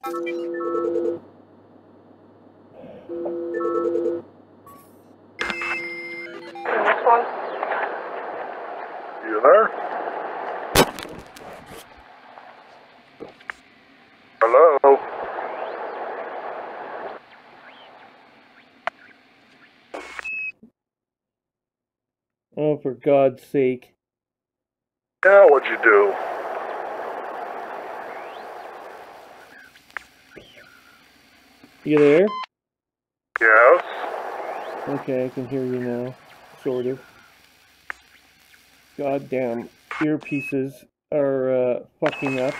This one? You there? Hello? Oh, for God's sake. Yeah, what'd you do? You there? Yes? Okay, I can hear you now. Sort of. Goddamn earpieces are fucking up.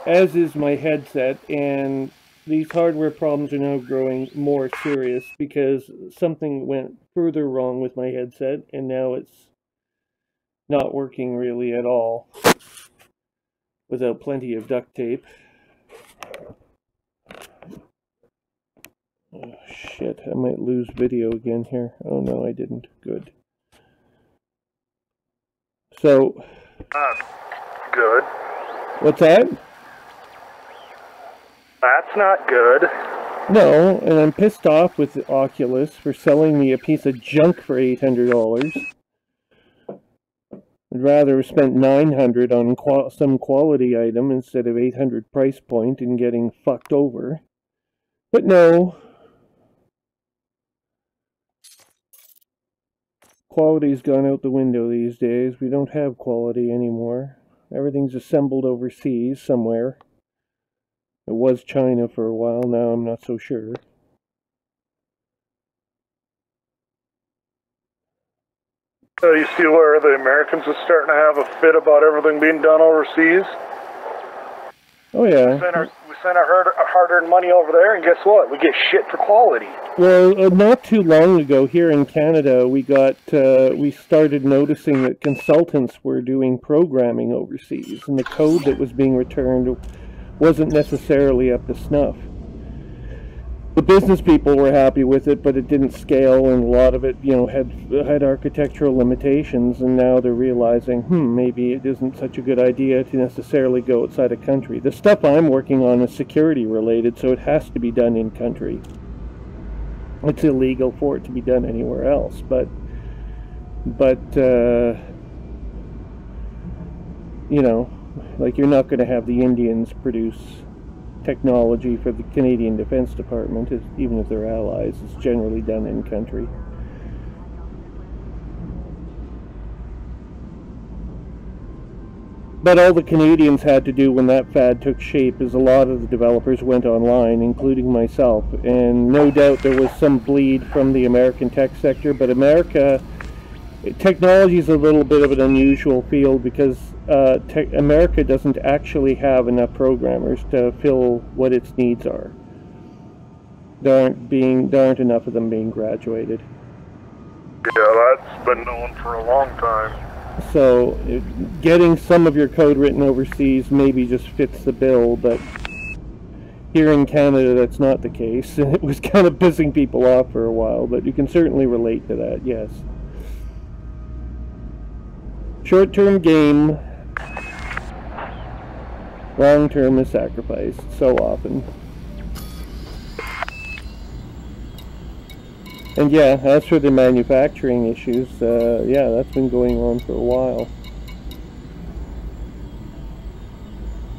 As is my headset, and these hardware problems are now growing more serious because something went further wrong with my headset, and now it's not working really at all without plenty of duct tape. Oh shit, I might lose video again here. Oh no, I didn't. Good. So... Good. What's that? That's not good. No, and I'm pissed off with Oculus for selling me a piece of junk for $800. I'd rather have spent $900 on some quality item instead of $800 price point and getting fucked over. But no. Quality's gone out the window these days. We don't have quality anymore. Everything's assembled overseas somewhere. It was China for a while, now I'm not so sure. So you see where the Americans are starting to have a fit about everything being done overseas? Oh yeah. We send our hard-earned money over there, and guess what? We get shit for quality. Well, not too long ago here in Canada, we started noticing that consultants were doing programming overseas, and the code that was being returned wasn't necessarily up to snuff. The business people were happy with it, but it didn't scale, and a lot of it, you know, had architectural limitations, and now they're realizing, maybe it isn't such a good idea to necessarily go outside of country. The stuff I'm working on is security related, so it has to be done in country. It's illegal for it to be done anywhere else, but you know, like, you're not going to have the Indians produce technology for the Canadian Defense Department, even if they're allies. It's generally done in country. But all the Canadians had to do when that fad took shape is a lot of the developers went online, including myself, and no doubt there was some bleed from the American tech sector, but technology is a little bit of an unusual field because America doesn't actually have enough programmers to fill what its needs are. There aren't enough of them being graduated. Yeah, that's been known for a long time. So getting some of your code written overseas maybe just fits the bill, but here in Canada that's not the case. It was kind of pissing people off for a while, but you can certainly relate to that, yes. Short-term gain, long-term is sacrificed so often. And yeah, as for the manufacturing issues, yeah, that's been going on for a while.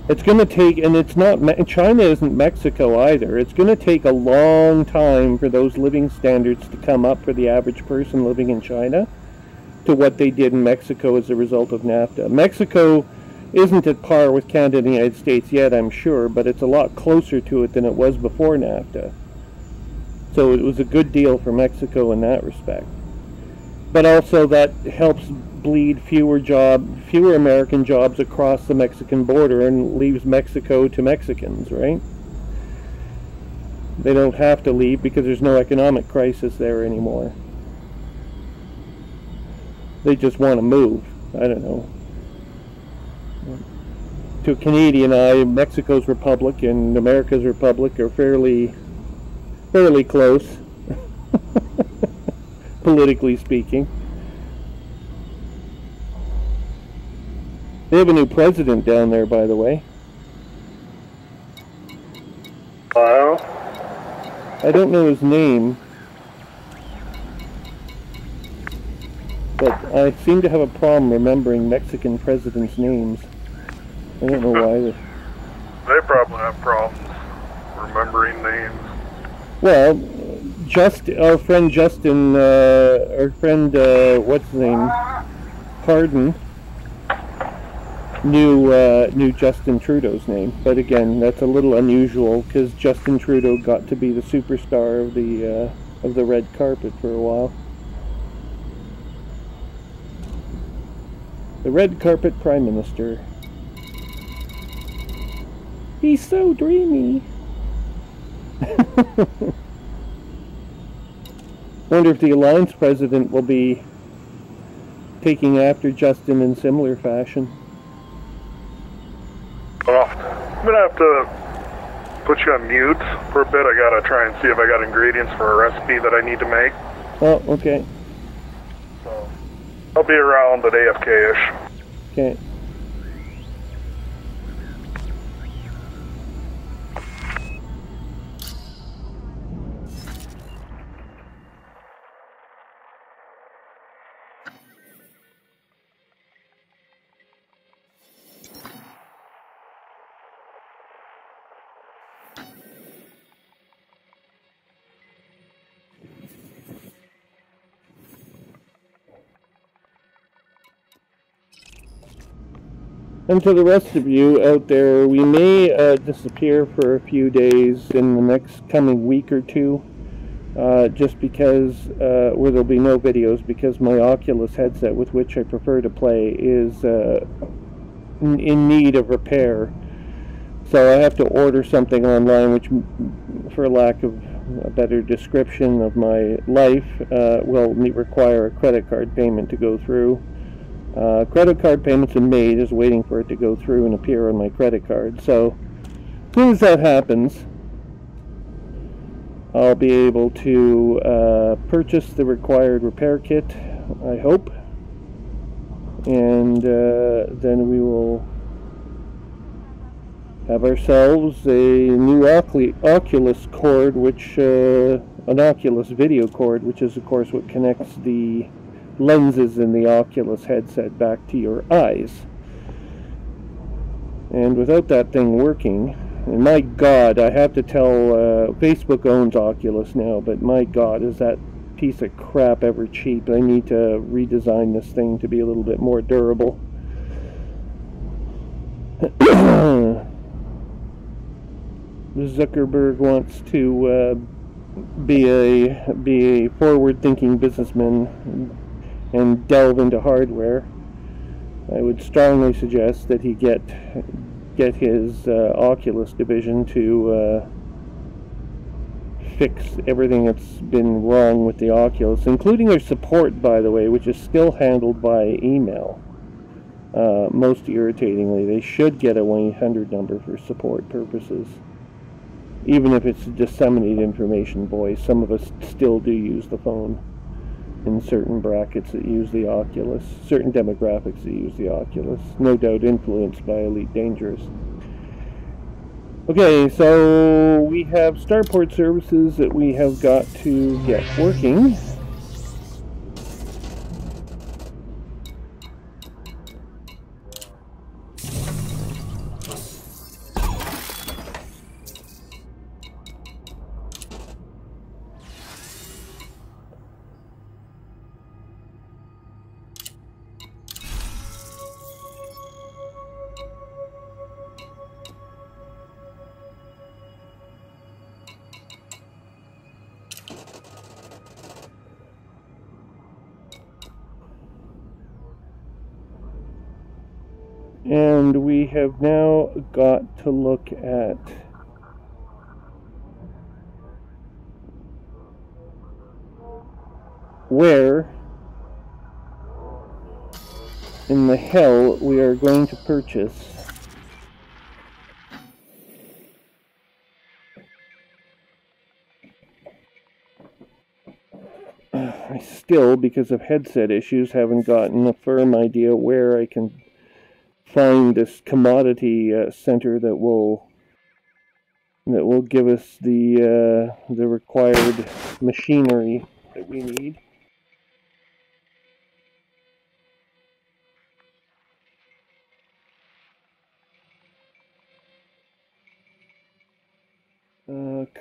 It's going to take, and it's not, China isn't Mexico either. It's going to take a long time for those living standards to come up for the average person living in China to what they did in Mexico as a result of NAFTA. Mexico isn't at par with Canada and the United States yet, I'm sure, but it's a lot closer to it than it was before NAFTA. So it was a good deal for Mexico in that respect. But also that helps bleed fewer American jobs across the Mexican border and leaves Mexico to Mexicans, right? They don't have to leave because there's no economic crisis there anymore. They just want to move. I don't know. To a Canadian eye, Mexico's republic and America's republic are fairly close, politically speaking. They have a new president down there, by the way. I don't know his name, but I seem to have a problem remembering Mexican presidents' names. I don't know why. They probably have problems remembering names. Well, our friend Justin, what's his name? Hardin knew Justin Trudeau's name, but again, that's a little unusual because Justin Trudeau got to be the superstar of the red carpet for a while. The red carpet prime minister. He's so dreamy. Wonder if the Alliance president will be taking after Justin in similar fashion. Well, I'm gonna have to put you on mute for a bit. I gotta try and see if I got ingredients for a recipe that I need to make. Oh, okay. So, I'll be around at AFK-ish. Okay. And to the rest of you out there, we may disappear for a few days in the next coming week or two, just because, where there'll be no videos, because my Oculus headset, with which I prefer to play, is in need of repair. So I have to order something online, which, for lack of a better description of my life, will require a credit card payment to go through. Credit card payments are made, just waiting for it to go through and appear on my credit card. So as soon as that happens, I'll be able to purchase the required repair kit, I hope, and then we will have ourselves a new Oculus cord, which an Oculus video cord, which is of course what connects the lenses in the Oculus headset back to your eyes. And without that thing working, and my God, I have to tell, Facebook owns Oculus now, but my God, is that piece of crap ever cheap. I need to redesign this thing to be a little bit more durable. Zuckerberg wants to be a forward-thinking businessman and delve into hardware. I would strongly suggest that he get his Oculus division to fix everything that's been wrong with the Oculus, including their support, by the way, which is still handled by email. Most irritatingly, they should get a 1-800 number for support purposes. Even if it's disseminated information voice, some of us still do use the phone. In certain brackets that use the Oculus, certain demographics that use the Oculus, no doubt influenced by Elite Dangerous. Okay, so we have starport services that we have got to get working. And we have now got to look at where in the hell we are going to purchase I still, because of headset issues, haven't gotten a firm idea where I can find this commodity center that will that will give us the required machinery that we need.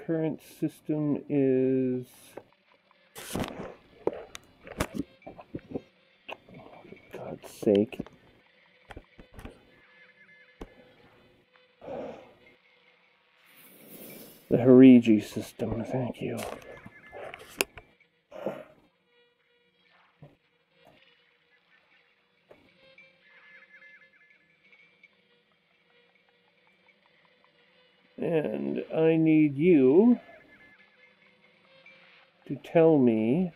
Current system is God's sake. The Hariji system, thank you. And I need you to tell me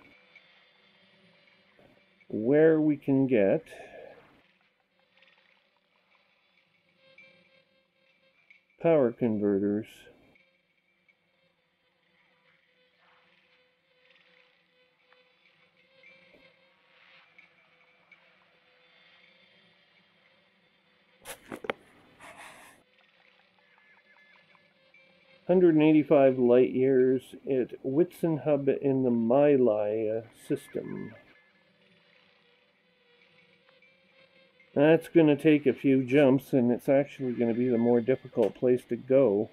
where we can get power converters. (185 light years at Whitson Hub in the Mylai system. That's going to take a few jumps, and it's actually going to be the more difficult place to go.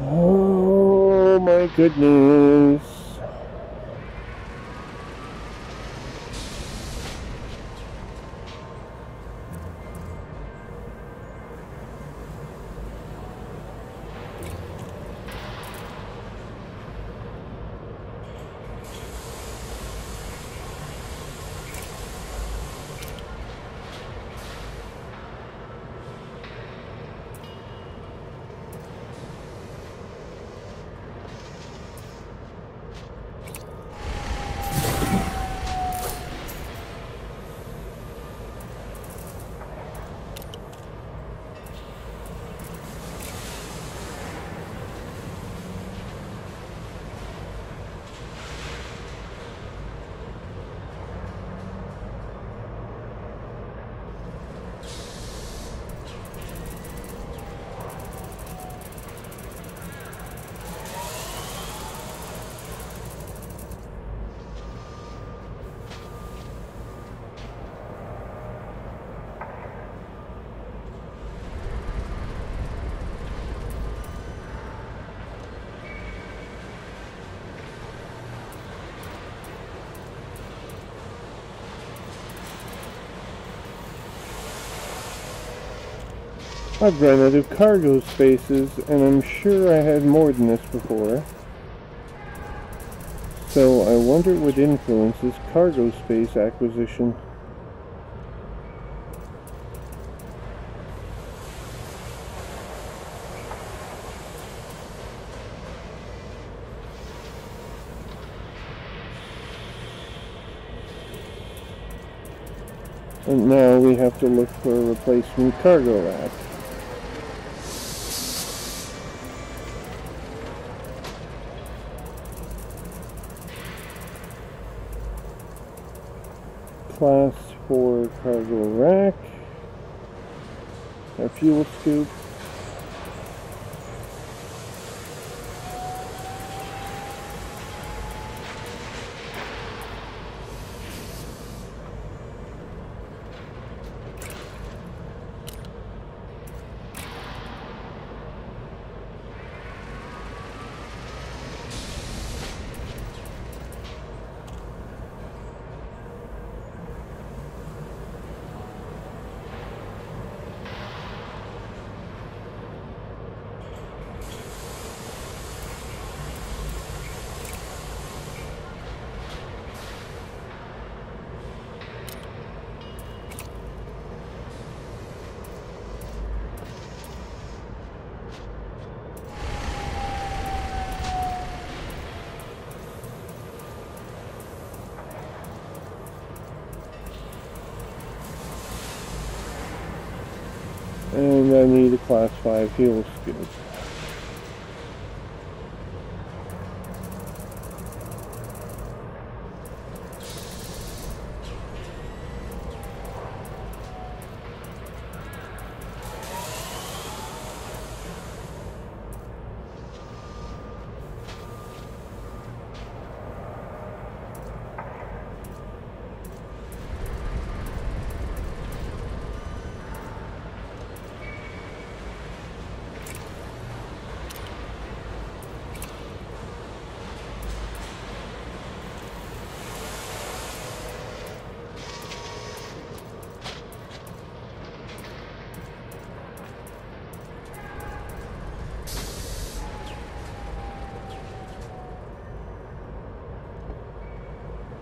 Oh my goodness. I've run out of cargo spaces, and I'm sure I had more than this before. So I wonder what influences cargo space acquisition. And now we have to look for a replacement cargo rack. Class 4 cargo rack. A fuel scoop. And I need a class 5 fuel scoop.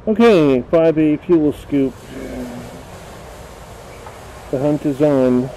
Okay, 5A fuel scoop. The hunt is on.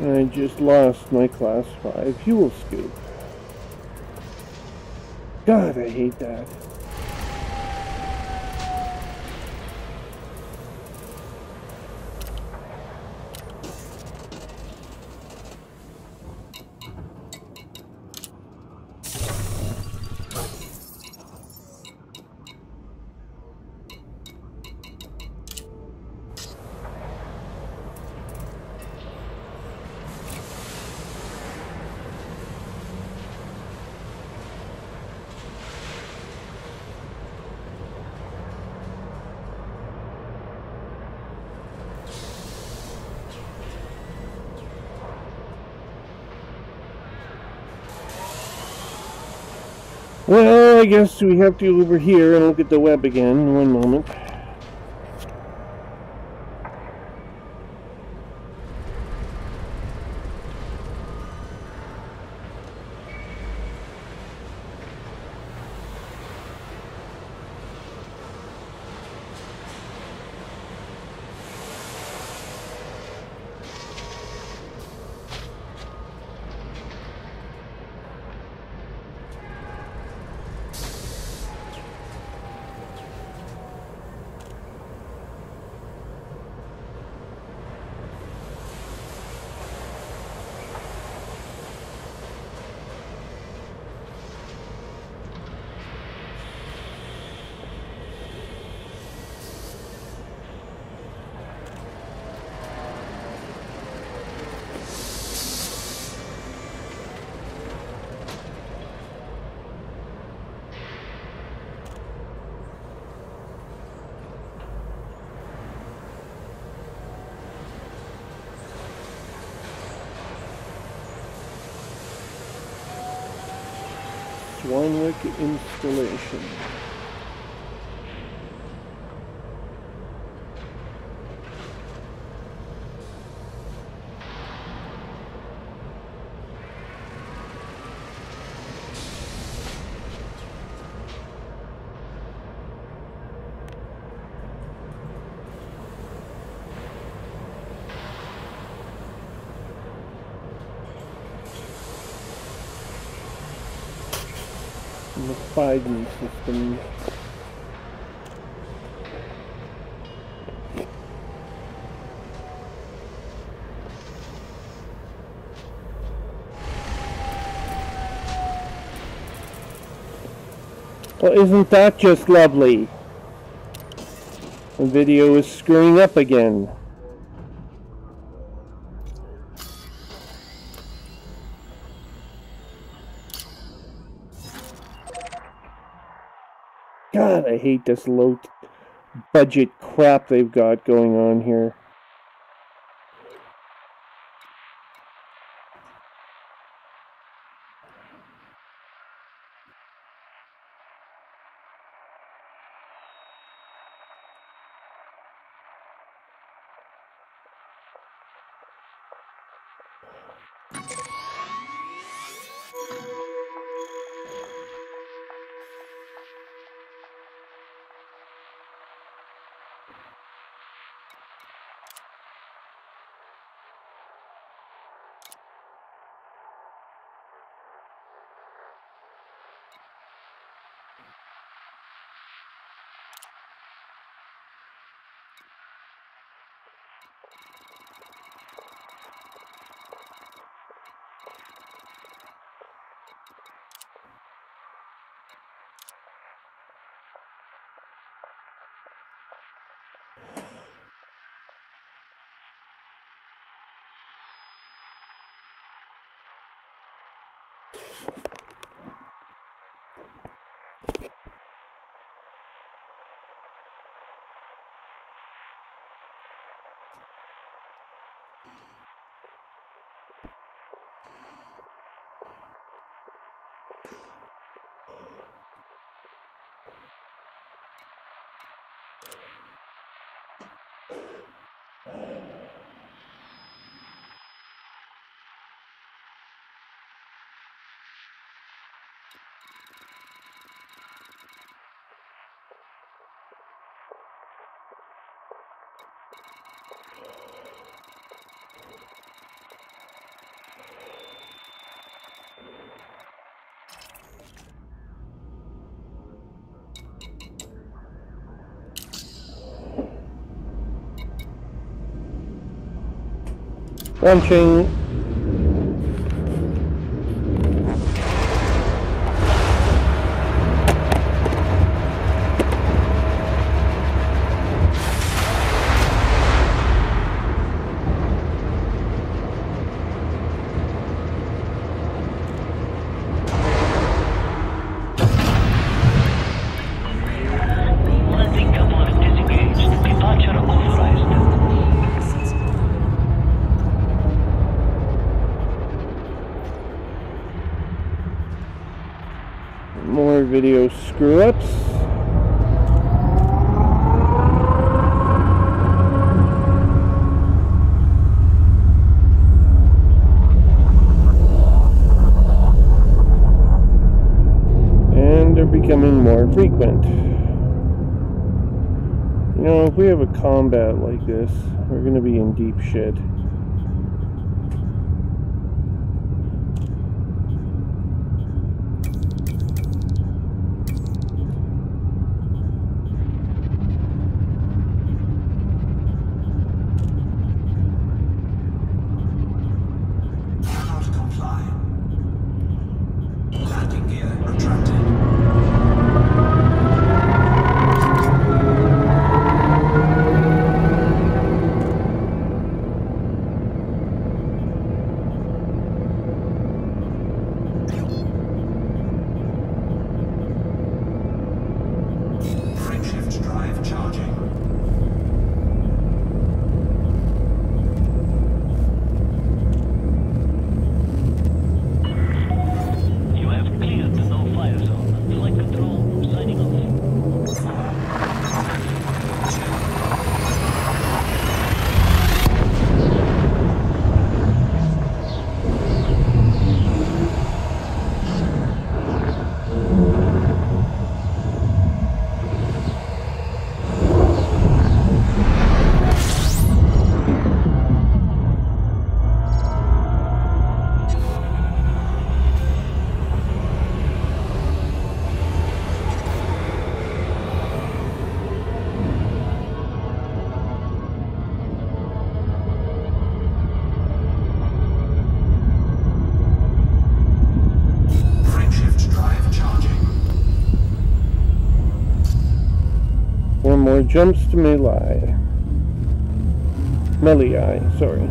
I just lost my class 5 fuel scoop. God, I hate that. Well, I guess we have to go over here and look at the web again. One moment. Swanwick installation. The 5G system. Well, isn't that just lovely? The video is screwing up again. God, I hate this low budget crap they've got going on here. Launching. Landing command disengaged. Departure authorized. More video screw-ups. And they're becoming more frequent. You know, if we have a combat like this, we're going to be in deep shit. Jumps to melee. Melee, sorry.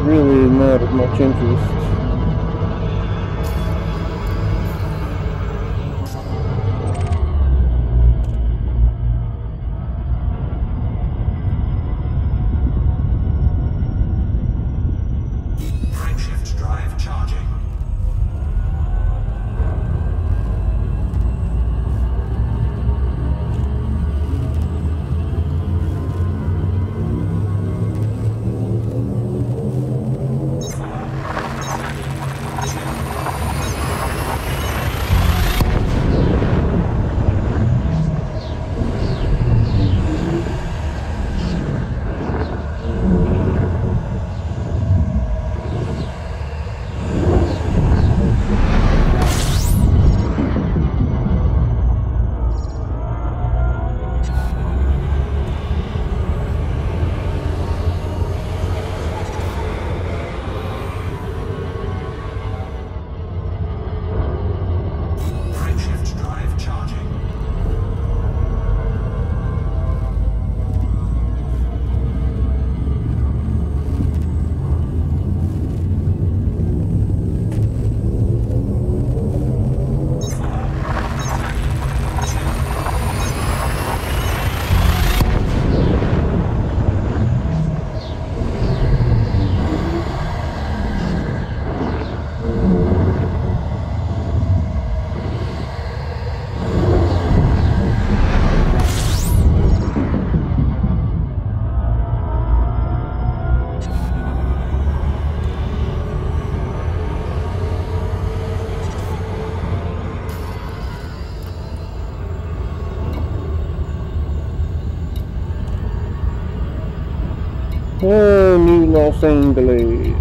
Really not of much interest. Crankshaft drive charging. Oh, New Los Angeles.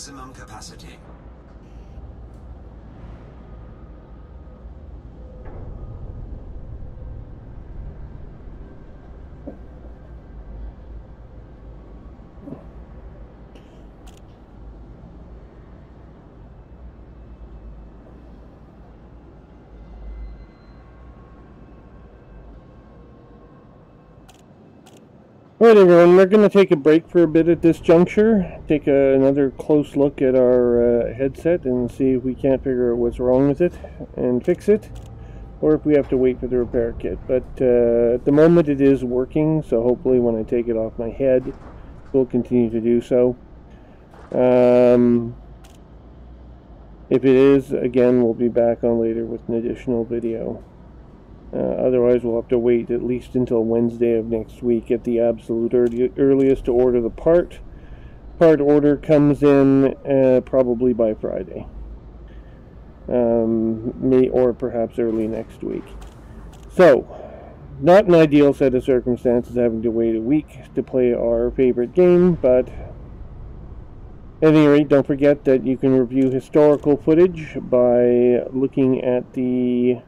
maximum capacity. Alright everyone, we're going to take a break for a bit at this juncture, take another close look at our headset and see if we can't figure out what's wrong with it and fix it, or if we have to wait for the repair kit. But at the moment it is working, so hopefully when I take it off my head, we'll continue to do so. If it is, again, we'll be back on later with an additional video. Otherwise, we'll have to wait at least until Wednesday of next week at the absolute earliest to order the part. Part order comes in probably by Friday. Or perhaps early next week. So, not an ideal set of circumstances having to wait a week to play our favorite game, but at any rate, don't forget that you can review historical footage by looking at the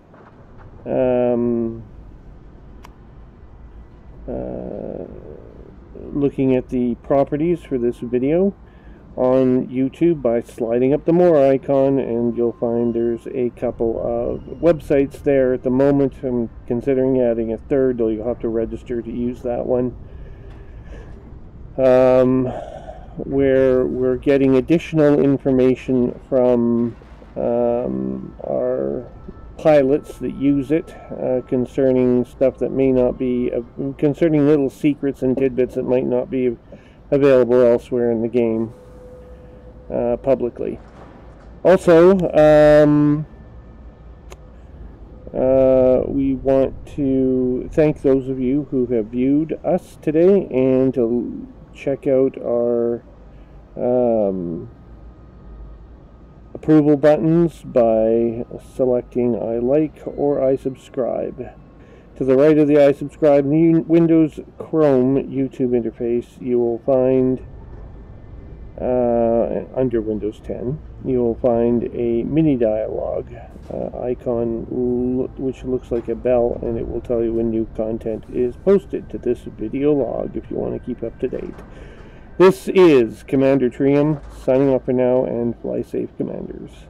properties for this video on YouTube by sliding up the more icon, and you'll find there's a couple of websites there at the moment. I'm considering adding a third, though you'll have to register to use that one, where we're getting additional information from our pilots that use it, concerning stuff that may not be, concerning little secrets and tidbits that might not be available elsewhere in the game publicly. Also, we want to thank those of you who have viewed us today, and to check out our approval buttons by selecting I like or I subscribe. To the right of the I subscribe in the Windows Chrome YouTube interface, you will find, under Windows 10, you will find a mini dialogue icon which looks like a bell, and it will tell you when new content is posted to this video log if you want to keep up to date. This is Commander Trium, signing off for now, and fly safe, Commanders.